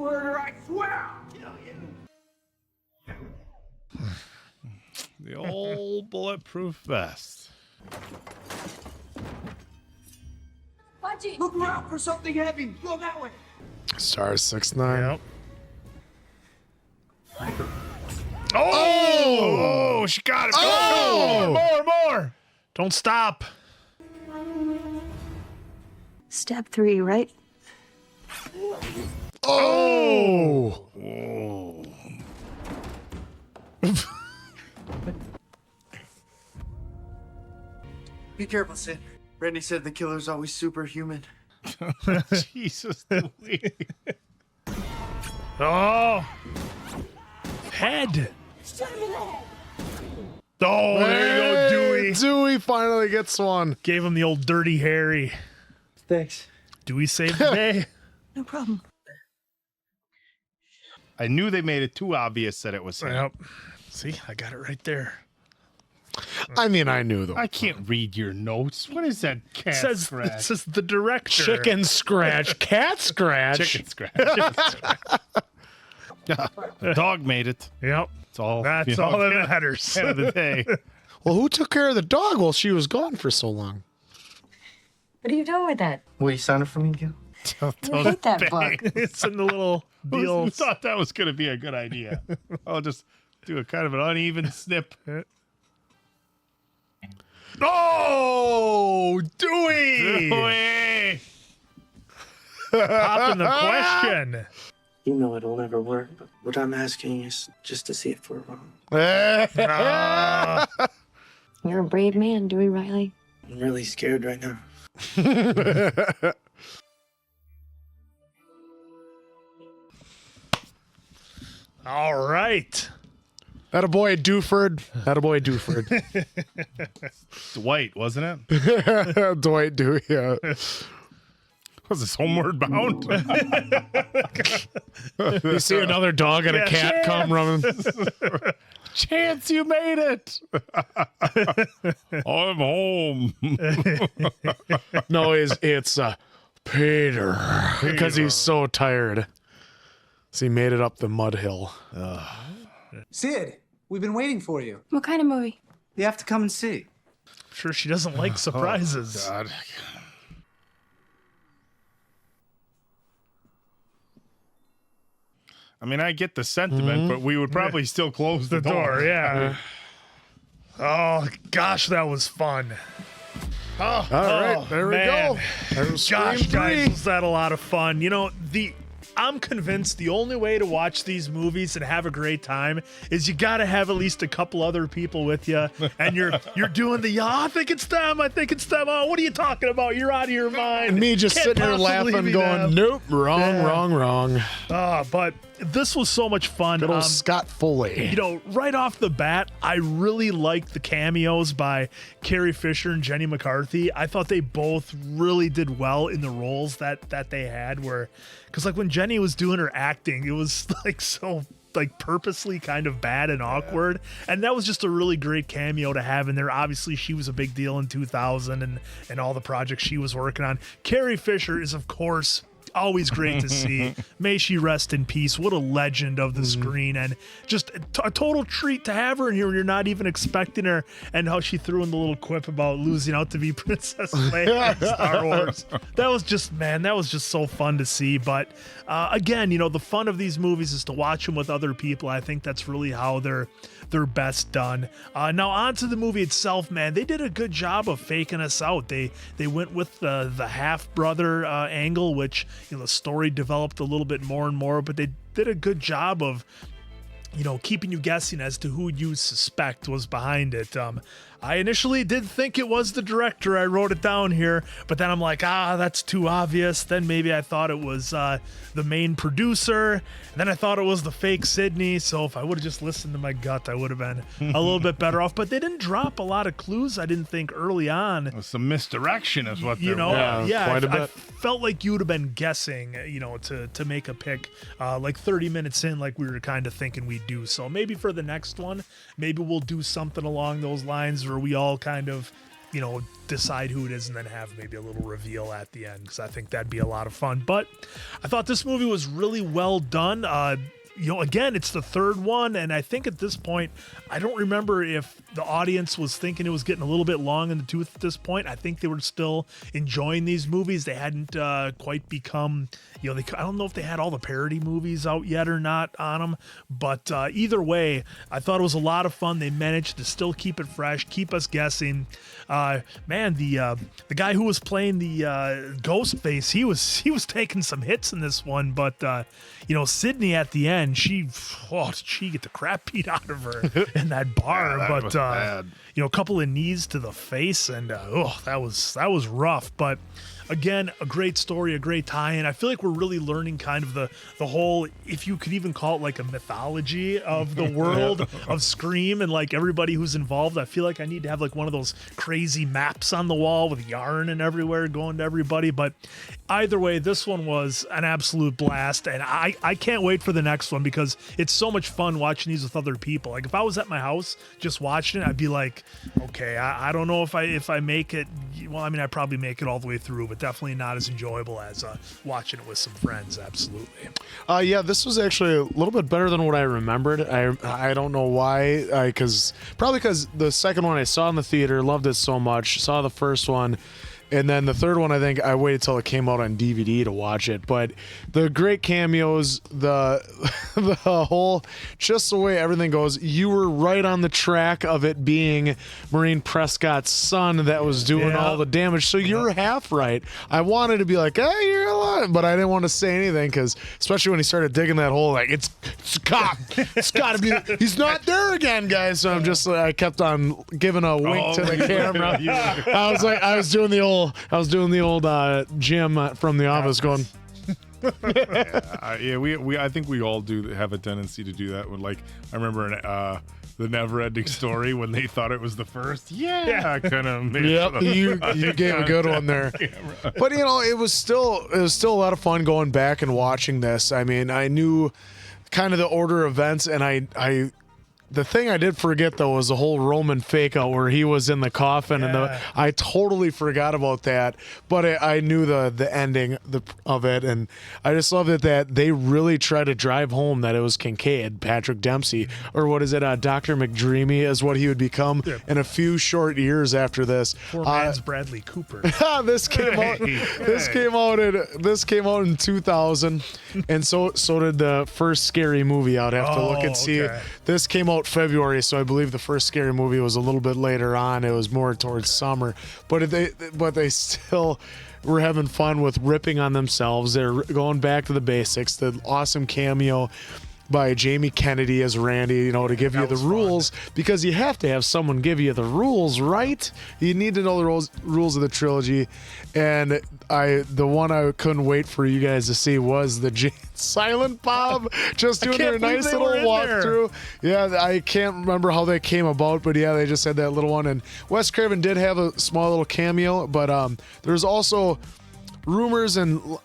heard her, I swear. The old bulletproof vest. Look around for something heavy. Go that way. Star 6'9". Yep. Oh, she got it. Oh! More. Don't stop. Step 3, right? Oh! Whoa. Be careful, Sid. Randy said the killer's always superhuman. Jesus. Oh. Head. Oh, there you go, Dewey. Dewey finally gets one. Gave him the old dirty Harry. Thanks. Dewey saved the day. No problem. I knew they made it too obvious that it was him. Yep. See, I got it right there. I mean, I knew though. I can't read your notes. What is that cat It scratch? says the director. Chicken scratch, cat scratch. Chicken scratch. The dog made it. Yep. That's all. That's all that matters. End of the day. Well, who took care of the dog while she was gone for so long? What are you doing with that? Will you sign it for me, Gil? I hate that book. It's in the little Who deal. thought that was going to be a good idea? I'll just do a kind of an uneven snip. Oh, Dewey! Dewey! Popping the question. You know it'll never work, but what I'm asking is just to see if we're wrong. You're a brave man, Dewey Riley. I'm really scared right now. All right. Attaboy Duford. Attaboy Duford. Dwight, wasn't it? Dwight Dewey, yeah. Was this Homeward Bound? You see another dog and a cat come running. Chance, you made it. I'm home. No, it's Peter. Because he's so tired. So he made it up the mud hill. Sid, we've been waiting for you. What kind of movie? You have to come and see. I'm sure she doesn't like surprises. Oh, God. I mean, I get the sentiment, but we would probably still close the door. Yeah. Oh, gosh, that was fun. Oh, All right, there we man. go. There's Gosh, Scream guys, 3. was that a lot of fun? You know, I'm convinced the only way to watch these movies and have a great time is you got to have at least a couple other people with you, and you're doing the I think it's them. Oh, what are you talking about? You're out of your mind. And me just Can't sitting here possibly laughing, be going, them. nope, wrong. But this was so much fun. Good old Scott Foley. You know, right off the bat, I really liked the cameos by Carrie Fisher and Jenny McCarthy. I thought they both really did well in the roles that they had, because like when Jenny was doing her acting, it was like so like purposely kind of bad and awkward, and that was just a really great cameo to have in there. Obviously she was a big deal in 2000 and all the projects she was working on. Carrie Fisher is, of course, always great to see. May she rest in peace. What a legend of the screen, and just a total treat to have her in here when you're not even expecting her, and how she threw in the little quip about losing out to be Princess Leia in Star Wars. That was just so fun to see. But again, you know, the fun of these movies is to watch them with other people. I think that's really how they're best done. Now on to the movie itself, man. They did a good job of faking us out. They went with the half-brother angle, which, you know, the story developed a little bit more and more, but they did a good job of, you know, keeping you guessing as to who you suspect was behind it. I initially did think it was the director. I wrote it down here, but then I'm like, that's too obvious. Then maybe I thought it was the main producer. And then I thought it was the fake Sidney. So if I would have just listened to my gut, I would have been a little bit better off. But they didn't drop a lot of clues, I didn't think, early on. Some misdirection is what You know, quite a bit. I felt like you would have been guessing, you know, to make a pick like 30 minutes in, like we were kind of thinking we'd do. So maybe for the next one, maybe we'll do something along those lines where we all kind of, you know, decide who it is and then have maybe a little reveal at the end, because I think that'd be a lot of fun. But I thought this movie was really well done. You know, again, it's the third one, and I think at this point, I don't remember if the audience was thinking it was getting a little bit long in the tooth at this point. I think they were still enjoying these movies. They hadn't quite become, you know, I don't know if they had all the parody movies out yet or not on them, but either way, I thought it was a lot of fun. They managed to still keep it fresh, keep us guessing. Man, the guy who was playing the Ghostface, he was taking some hits in this one, but you know, Sidney at the end, she get the crap beat out of her in that bar. That was bad. You know, a couple of knees to the face, and that was rough. But again, a great story, a great tie-in. I feel like we're really learning kind of the whole, if you could even call it like a mythology of the world of Scream and like everybody who's involved. I feel like I need to have like one of those crazy maps on the wall with yarn and everywhere going to everybody. But either way, this one was an absolute blast, and I can't wait for the next one because it's so much fun watching these with other people. Like if I was at my house just watching it, I'd be like, okay, I don't know if I make it. Well, I mean, I probably make it all the way through, but definitely not as enjoyable as watching it with some friends. Absolutely. Yeah, this was actually a little bit better than what I remembered. I don't know why, probably because the second one I saw in the theater, loved it so much. Saw the first one, And then the third one, I think I waited till it came out on DVD to watch it. But the great cameos, the whole, just the way everything goes, you were right on the track of it being Maureen Prescott's son that was doing all the damage. So you're half right. I wanted to be like, hey, you're alive, but I didn't want to say anything because, especially when he started digging that hole, like it's a cop. It's got to be. He's not there again, guys. So I'm just, I kept on giving a wink to the camera. I was doing the old Jim from The Office going. I think we all do have a tendency to do that. When, like, I remember the Never-Ending Story when they thought it was the first. I kind of. Yep, you gave a good one there. But it was still a lot of fun going back and watching this. I mean, I knew kind of the order of events, and the thing I did forget, though, was the whole Roman fake out where he was in the coffin, and I totally forgot about that. But I knew the ending of it, and I just love it that they really try to drive home that it was Kincaid, Patrick Dempsey, or what is it, Dr. McDreamy is what he would become in a few short years after this. Poor man's Bradley Cooper. This came out in 2000, and so did the first Scary Movie. I'd have to look and see. Okay. This came out February, so I believe the first Scary Movie was a little bit later on. It was more towards summer, but they still were having fun with ripping on themselves. They're going back to the basics. The awesome cameo by Jamie Kennedy as Randy, to give you the rules, because you have to have someone give you the rules, right? You need to know the rules of the trilogy. And the one I couldn't wait for you guys to see was the Silent Bob just doing their nice little walkthrough. Yeah, I can't remember how they came about, but yeah, they just had that little one. And Wes Craven did have a small little cameo, but there's also rumors and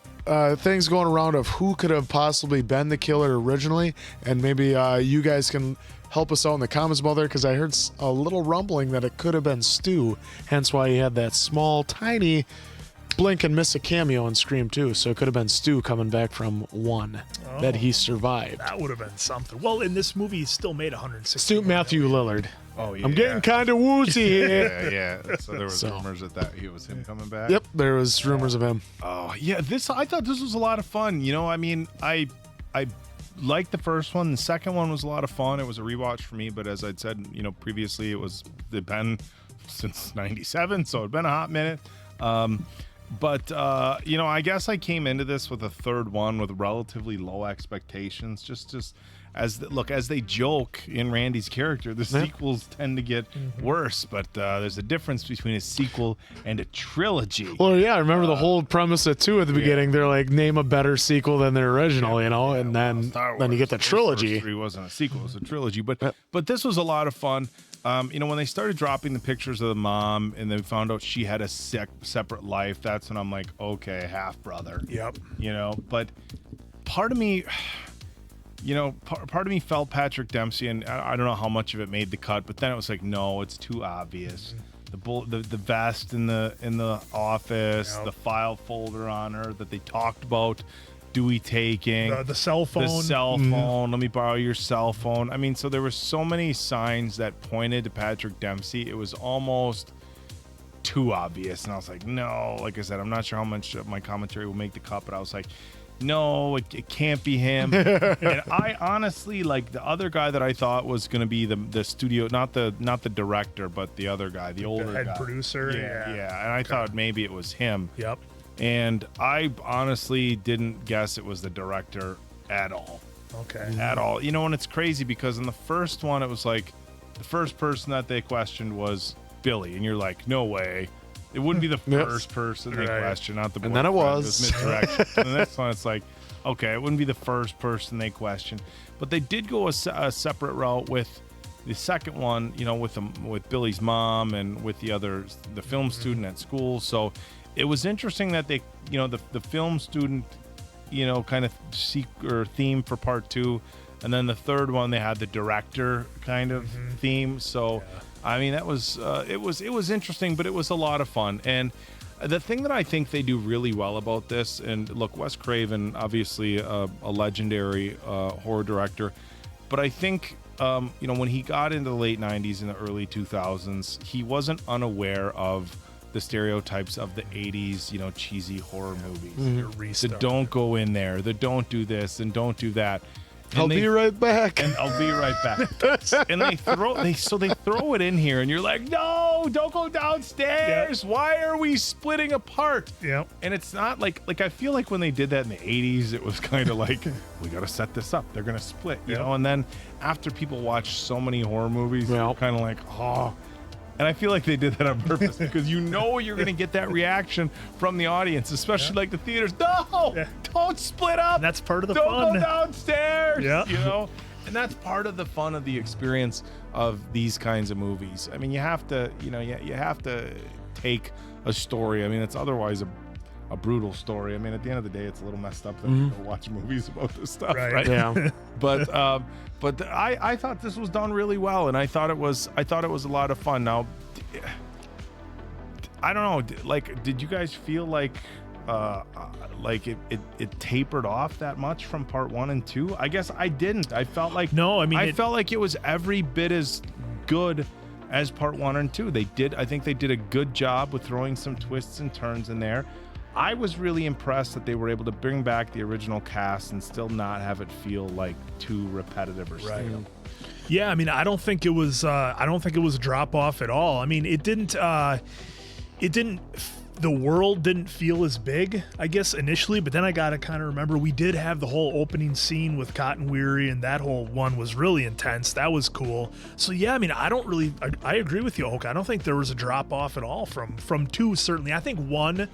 things going around of who could have possibly been the killer originally, and maybe you guys can help us out in the comments about there, because I heard a little rumbling that it could have been Stu, hence why he had that small, tiny blink and miss a cameo in Scream 2, so it could have been Stu coming back from 1 that he survived. That would have been something. Well, in this movie, he still made 160. Stu Matthew Lillard. Oh, yeah. I'm getting kind of woozy here. Yeah. So there was rumors that it was him coming back. Yep, there was rumors of him. Oh, yeah. I thought this was a lot of fun. I mean, I liked the first one. The second one was a lot of fun. It was a rewatch for me, but as I'd said, previously, it'd been since '97, so it'd been a hot minute. But I guess I came into this with a third one with relatively low expectations. Just as they joke in Randy's character, the sequels tend to get worse. But there's a difference between a sequel and a trilogy. Well, yeah, I remember the whole premise of 2 at the beginning. They're like, name a better sequel than their original, and then you get the trilogy. 3 wasn't a sequel; it was a trilogy. But this was a lot of fun. When they started dropping the pictures of the mom and they found out she had a separate life, that's when I'm like, okay, half brother. Yep. But part of me, part of me felt Patrick Dempsey, and I don't know how much of it made the cut, but then it was like, no, it's too obvious. The vest in the office, the file folder on her that they talked about Dewey taking, the cell phone. Let me borrow your cell phone. I mean, so there were so many signs that pointed to Patrick Dempsey. It was almost too obvious, and I was like, no. Like I said, I'm not sure how much of my commentary will make the cut, but I was like, no, it can't be him. And I honestly, like, the other guy that I thought was going to be the studio, not the director, but the other guy, the older head guy. producer. Yeah. And I thought maybe it was him. Yep. And I honestly didn't guess it was the director at all. Okay. At all. And it's crazy because in the first one, it was like the first person that they questioned was Billy. And you're like, no way. It wouldn't be the first person they questioned, not the boyfriend. And then it was. Misdirection. And the next one, it's like, okay, it wouldn't be the first person they questioned. But they did go a separate route with the second one, with Billy's mom and with the film student at school. So it was interesting that they, the film student, kind of theme for part 2, and then the third one they had the director kind of theme. So, I mean, that was it was interesting, but it was a lot of fun. And the thing that I think they do really well about this, and look, Wes Craven, obviously a legendary horror director, but I think when he got into the late '90s and the early 2000s, he wasn't unaware of the stereotypes of the 80s, you know, cheesy horror movies. Mm-hmm. The don't go in there, the don't do this and don't do that. And I'll be right back. And I'll be right back. And they throw it in here, and you're like, no, don't go downstairs. Yep. Why are we splitting apart? Yep. And it's not like I feel like when they did that in the 80s, it was kind of like, we got to set this up. They're gonna split, you know. And then after people watch so many horror movies, they're kind of like, oh. And I feel like they did that on purpose because you know you're going to get that reaction from the audience, especially like the theaters. No, don't split up. And that's part of the don't fun. Don't go downstairs. Yeah. You know, and that's part of the fun of the experience of these kinds of movies. I mean, you have to, you know, you have to take a story. I mean, it's otherwise a brutal story. I mean, at the end of the day, it's a little messed up that we go watch movies about this stuff, right? Yeah. But I thought this was done really well, and I thought it was a lot of fun. Now, I don't know, like, did you guys feel like it tapered off that much from part 1 and 2? I guess I didn't. I felt like I felt like it was every bit as good as part 1 and 2. I think they did a good job with throwing some twists and turns in there. I was really impressed that they were able to bring back the original cast and still not have it feel like too repetitive or stale. Yeah, I mean, I don't think it was a drop off at all. I mean, it didn't. The world didn't feel as big, I guess, initially, but then I gotta kind of remember we did have the whole opening scene with Cotton Weary, and that whole one was really intense. That was cool. So yeah, I mean, I agree with you, Oak. I don't think there was a drop off at all from 2. Certainly, I think 1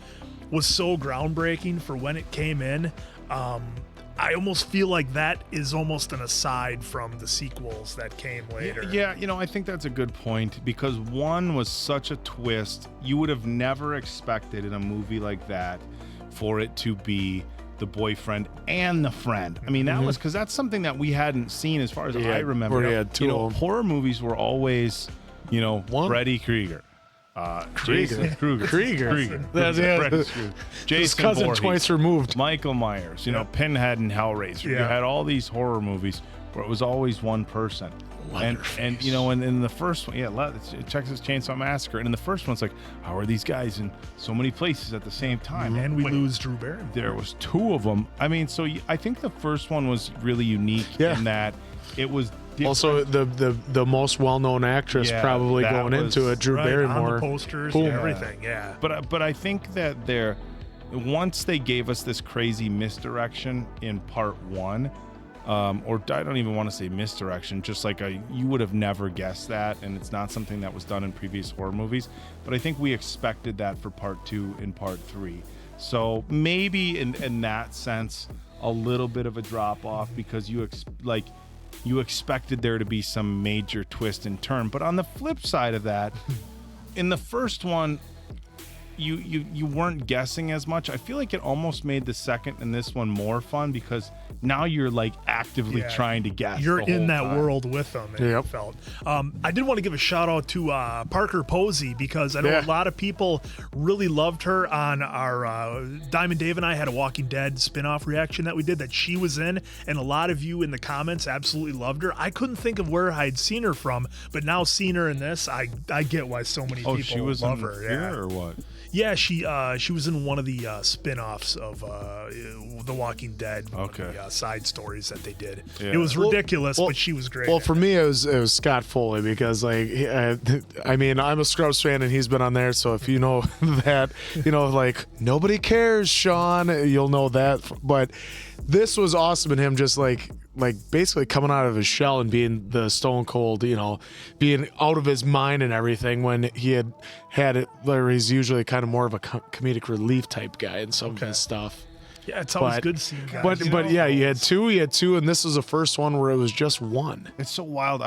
was so groundbreaking for when it came in. I almost feel like that is almost an aside from the sequels that came later. Yeah, you know, I think that's a good point because 1 was such a twist. You would have never expected in a movie like that for it to be the boyfriend and the friend. I mean, that was because that's something that we hadn't seen as far as I remember. Where he had 2 of them. Horror movies were always, you know, Freddy Krueger. Jason Krieger. That's Jason his cousin Voorhees, twice removed. Michael Myers, you know, Pinhead and Hellraiser. You had all these horror movies where it was always one person. And you know, and in the first one, Texas Chainsaw Massacre, and in the first one, it's like, how are these guys in so many places at the same time? And we lose Drew Barrymore. There was 2 of them. I mean, so I think the first one was really unique in that it was different. Also the most well-known actress probably going into it, Drew Barrymore. On the posters and everything, But I think that once they gave us this crazy misdirection in part 1, or I don't even want to say misdirection, just like you would have never guessed that, and it's not something that was done in previous horror movies, but I think we expected that for part 2 and part 3. So maybe in that sense, a little bit of a drop off because you expected there to be some major twist and turn. But on the flip side of that, in the first one, you weren't guessing as much. I feel like it almost made the second and this one more fun because now you're like actively trying to guess. You're in that time. world with them. It felt. I did want to give a shout out to Parker Posey because I know a lot of people really loved her on our Diamond Dave and I had a Walking Dead spinoff reaction that we did that she was in, and a lot of you in the comments absolutely loved her. I couldn't think of where I'd seen her from, but now seeing her in this, I get why so many people she was love in her. Fear or what? Yeah, she was in one of the spin-offs of The Walking Dead. Okay. One of the, side stories that they did. Yeah. It was ridiculous, but she was great. Well, for me, it was Scott Foley because, like, I mean, I'm a Scrubs fan and he's been on there. So if you know that, you know, like, nobody cares, Sean, you'll know that. But this was awesome in him just like basically coming out of his shell and being the stone cold, you know, being out of his mind and everything when he had it where he's usually kind of more of a comedic relief type guy in some of his stuff. Yeah, it's always good seeing guys. But yeah, you had two, and this was the first one where it was just one. It's so wild.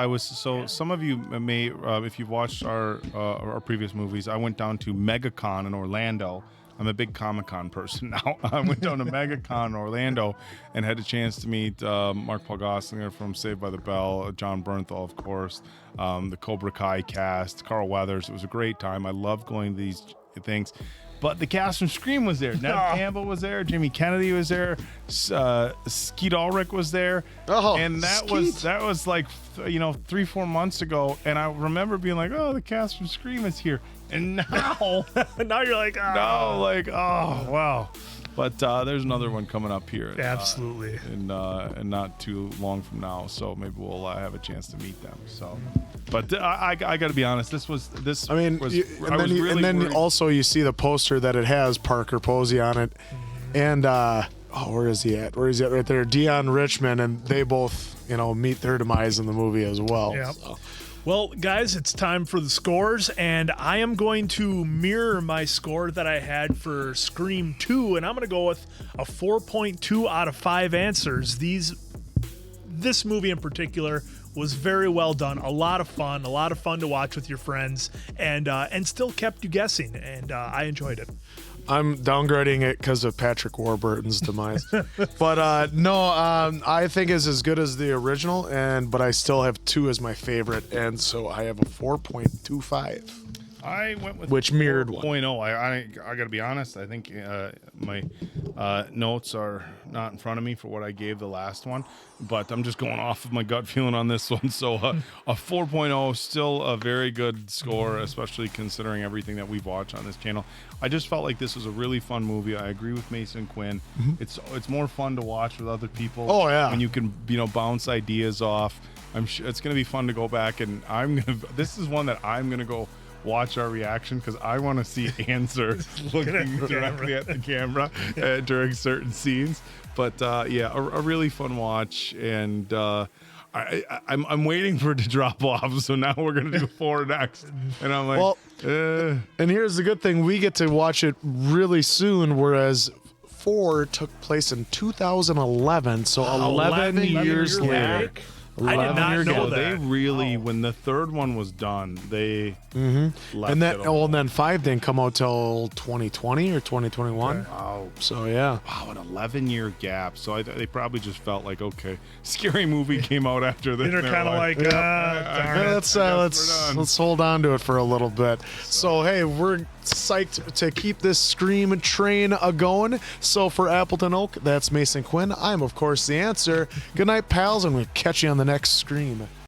Some of you may, if you've watched our previous movies, I went down to MegaCon in Orlando. I'm a big Comic-Con person now. I went down to MegaCon in Orlando and had a chance to meet Mark Paul Gosselaar from Saved by the Bell, John Bernthal, of course, the Cobra Kai cast, Carl Weathers. It was a great time. I love going to these things. But the cast from Scream was there. Neve Campbell was there. Jimmy Kennedy was there. Skeet Ulrich was there. And that was like, 3-4 months ago. And I remember being like, oh, the cast from Scream is here. And now, now you're like, no, like, oh, wow. But there's another one coming up here. Absolutely. And not too long from now, so maybe we'll have a chance to meet them. So, but I got to be honest. I mean, and then also you see the poster that it has Parker Posey on it, and where is he at? Where is he at? Right there, Dion Richmond, and they both meet their demise in the movie as well. Yeah. So. Well, guys, it's time for the scores, and I am going to mirror my score that I had for Scream 2, and I'm going to go with a 4.2 out of 5 answers. This movie in particular was very well done, a lot of fun to watch with your friends, and still kept you guessing, and I enjoyed it. I'm downgrading it because of Patrick Warburton's demise. But no, I think it's as good as the original, but I still have 2 as my favorite, and so I have a 4.25. I went with which mirrored 4.0. I got to be honest. I think my notes are not in front of me for what I gave the last one, but I'm just going off of my gut feeling on this one. So a 4.0, still a very good score, especially considering everything that we've watched on this channel. I just felt like this was a really fun movie. I agree with Mason Quinn. Mm-hmm. It's more fun to watch with other people. Oh yeah, when you can bounce ideas off. I'm sure it's gonna be fun to go back, and this is one that I'm gonna go watch our reaction because I want to see Answer looking directly at the camera during certain scenes. But yeah, a really fun watch, and I'm waiting for it to drop off. So now we're gonna do 4 next, and I'm like, well, and here's the good thing: we get to watch it really soon, whereas 4 took place in 2011, so 11 years later. I did not know that. They really, when the third one was done, they left and then it alone. and then 5 didn't come out till 2020 or 2021. Okay. Wow. So yeah. Wow, an 11-year gap. So they probably just felt like, okay, Scary Movie came out after this. They're kind of like, let's hold on to it for a little bit. So hey, we're psyched to keep this Scream train a-going. So for Appleton Oak, that's Mason Quinn. I'm of course the Answer. Good night, pals, and we'll catch you on the next Scream.